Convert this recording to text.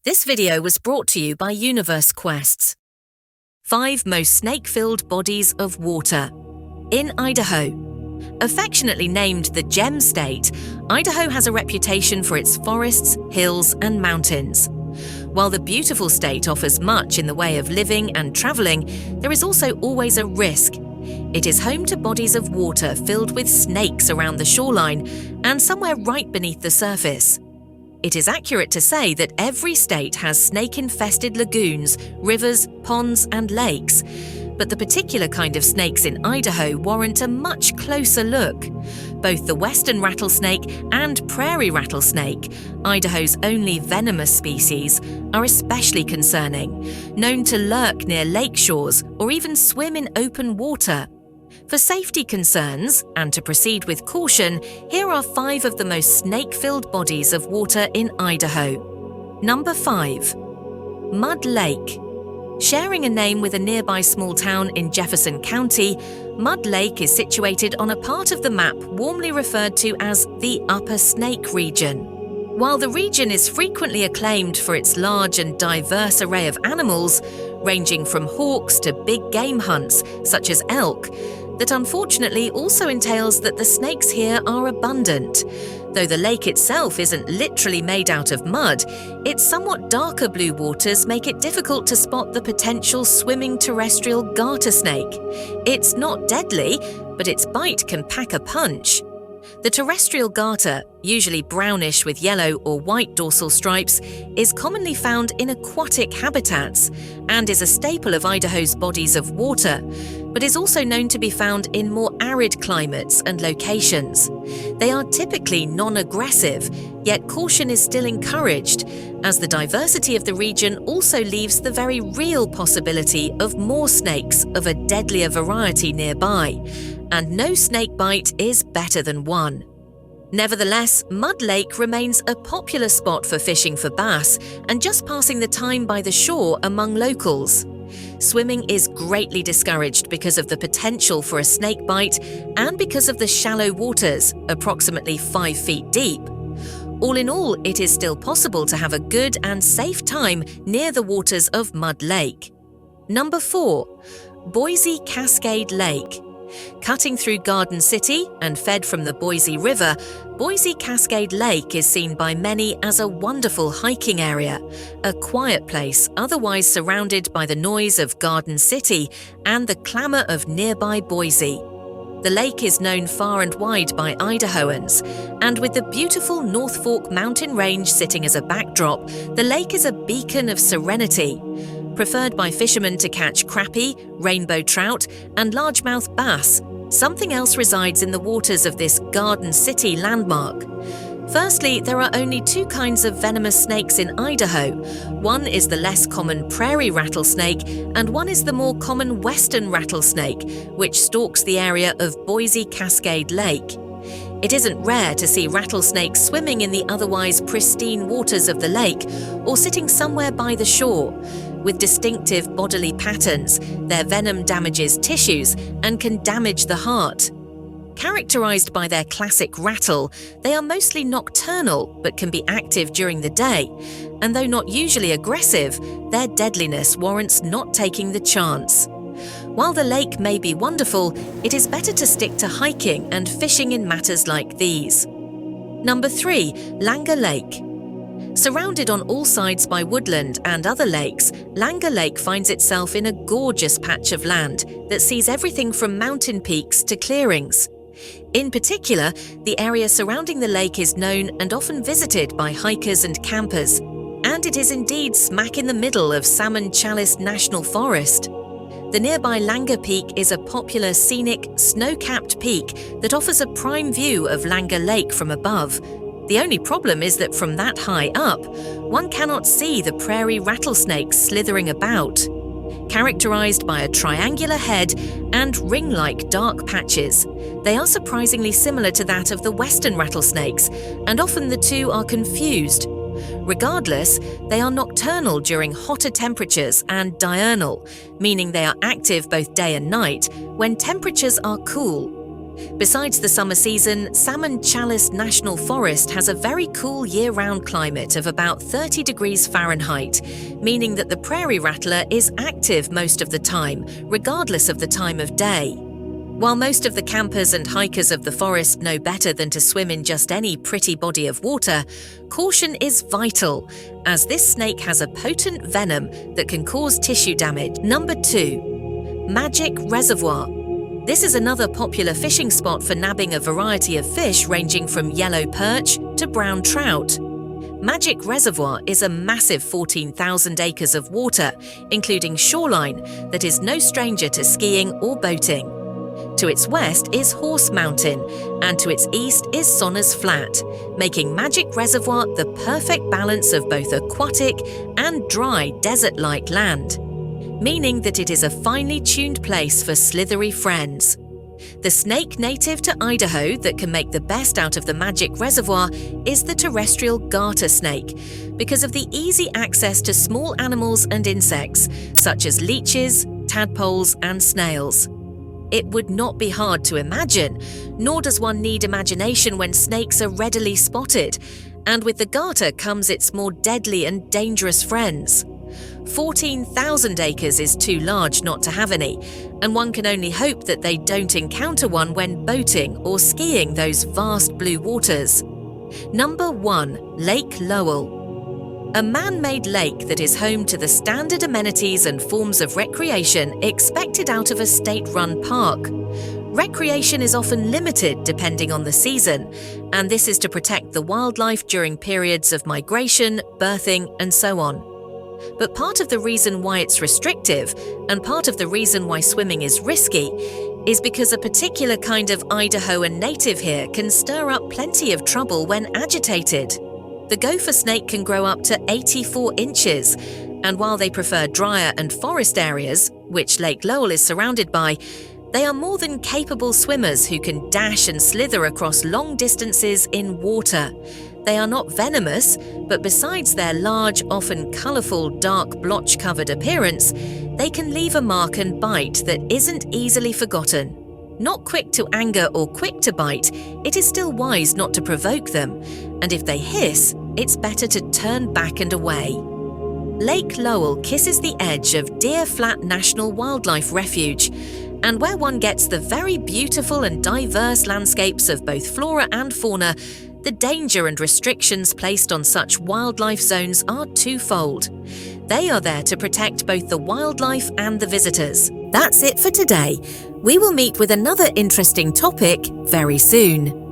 This video was brought to you by UniverseQuests. 5 most snake-filled bodies of water. In Idaho. Affectionately named the Gem State, Idaho has a reputation for its forests, hills, and mountains. While the beautiful state offers much in the way of living and traveling, there is also always a risk. It is home to bodies of water filled with snakes around the shoreline and somewhere right beneath the surface. It is accurate to say that every state has snake-infested lagoons, rivers, ponds, and lakes. But the particular kind of snakes in Idaho warrant a much closer look. Both the western rattlesnake and prairie rattlesnake, Idaho's only venomous species, are especially concerning, known to lurk near lake shores or even swim in open water. For safety concerns, and to proceed with caution, here are 5 of the most snake-filled bodies of water in Idaho. Number 5. Mud Lake. Sharing a name with a nearby small town in Jefferson County, Mud Lake is situated on a part of the map warmly referred to as the Upper Snake region. While the region is frequently acclaimed for its large and diverse array of animals, ranging from hawks to big game hunts such as elk, that unfortunately also entails that the snakes here are abundant. Though the lake itself isn't literally made out of mud, its somewhat darker blue waters make it difficult to spot the potential swimming terrestrial garter snake. It's not deadly, but its bite can pack a punch. The terrestrial garter, usually brownish with yellow or white dorsal stripes, is commonly found in aquatic habitats and is a staple of Idaho's bodies of water, but is also known to be found in more arid climates and locations. They are typically non-aggressive, yet caution is still encouraged, as the diversity of the region also leaves the very real possibility of more snakes of a deadlier variety nearby, and no snake bite is better than one. Nevertheless, Mud Lake remains a popular spot for fishing for bass and just passing the time by the shore among locals. Swimming is greatly discouraged because of the potential for a snake bite and because of the shallow waters, approximately 5 feet deep. All in all, it is still possible to have a good and safe time near the waters of Mud Lake. Number 4. Boise Cascade Lake. Cutting through Garden City and fed from the Boise River, Boise Cascade Lake is seen by many as a wonderful hiking area, a quiet place otherwise surrounded by the noise of Garden City and the clamor of nearby Boise. The lake is known far and wide by Idahoans, and with the beautiful North Fork mountain range sitting as a backdrop, the lake is a beacon of serenity. Preferred by fishermen to catch crappie, rainbow trout, and largemouth bass, something else resides in the waters of this Garden City landmark. Firstly, there are only 2 kinds of venomous snakes in Idaho. One is the less common prairie rattlesnake, and one is the more common western rattlesnake, which stalks the area of Boise Cascade Lake. It isn't rare to see rattlesnakes swimming in the otherwise pristine waters of the lake or sitting somewhere by the shore. With distinctive bodily patterns, their venom damages tissues and can damage the heart. Characterized by their classic rattle, they are mostly nocturnal but can be active during the day, and though not usually aggressive, their deadliness warrants not taking the chance. While the lake may be wonderful, it is better to stick to hiking and fishing in matters like these. Number 3. Langer Lake. Surrounded on all sides by woodland and other lakes, Langer Lake finds itself in a gorgeous patch of land that sees everything from mountain peaks to clearings. In particular, the area surrounding the lake is known and often visited by hikers and campers, and it is indeed smack in the middle of Salmon Chalice National Forest. The nearby Langer Peak is a popular scenic, snow-capped peak that offers a prime view of Langer Lake from above. The only problem is that from that high up, one cannot see the prairie rattlesnakes slithering about. Characterized by a triangular head and ring-like dark patches, they are surprisingly similar to that of the western rattlesnakes, and often the two are confused. Regardless, they are nocturnal during hotter temperatures and diurnal, meaning they are active both day and night when temperatures are cool. Besides the summer season, Salmon Chalice National Forest has a very cool year-round climate of about 30 degrees Fahrenheit, meaning that the prairie rattler is active most of the time, regardless of the time of day. While most of the campers and hikers of the forest know better than to swim in just any pretty body of water, caution is vital, as this snake has a potent venom that can cause tissue damage. Number 2. Magic Reservoir. This is another popular fishing spot for nabbing a variety of fish ranging from yellow perch to brown trout. Magic Reservoir is a massive 14,000 acres of water, including shoreline, that is no stranger to skiing or boating. To its west is Horse Mountain, and to its east is Sonner's Flat, making Magic Reservoir the perfect balance of both aquatic and dry desert-like land, meaning that it is a finely tuned place for slithery friends. The snake native to Idaho that can make the best out of the Magic Reservoir is the terrestrial garter snake, because of the easy access to small animals and insects, such as leeches, tadpoles, and snails. It would not be hard to imagine, nor does one need imagination when snakes are readily spotted, and with the garter comes its more deadly and dangerous friends. 14,000 acres is too large not to have any, and one can only hope that they don't encounter one when boating or skiing those vast blue waters. Number 1. Lake Lowell. A man-made lake that is home to the standard amenities and forms of recreation expected out of a state-run park. Recreation is often limited depending on the season, and this is to protect the wildlife during periods of migration, birthing, and so on. But part of the reason why it's restrictive, and part of the reason why swimming is risky, is because a particular kind of Idahoan native here can stir up plenty of trouble when agitated. The gopher snake can grow up to 84 inches, and while they prefer drier and forest areas, which Lake Lowell is surrounded by, they are more than capable swimmers who can dash and slither across long distances in water. They are not venomous, but besides their large, often colourful, dark blotch-covered appearance, they can leave a mark and bite that isn't easily forgotten. Not quick to anger or quick to bite, it is still wise not to provoke them, and if they hiss, it's better to turn back and away. Lake Lowell kisses the edge of Deer Flat National Wildlife Refuge, and where one gets the very beautiful and diverse landscapes of both flora and fauna, the danger and restrictions placed on such wildlife zones are twofold. They are there to protect both the wildlife and the visitors. That's it for today. We will meet with another interesting topic very soon.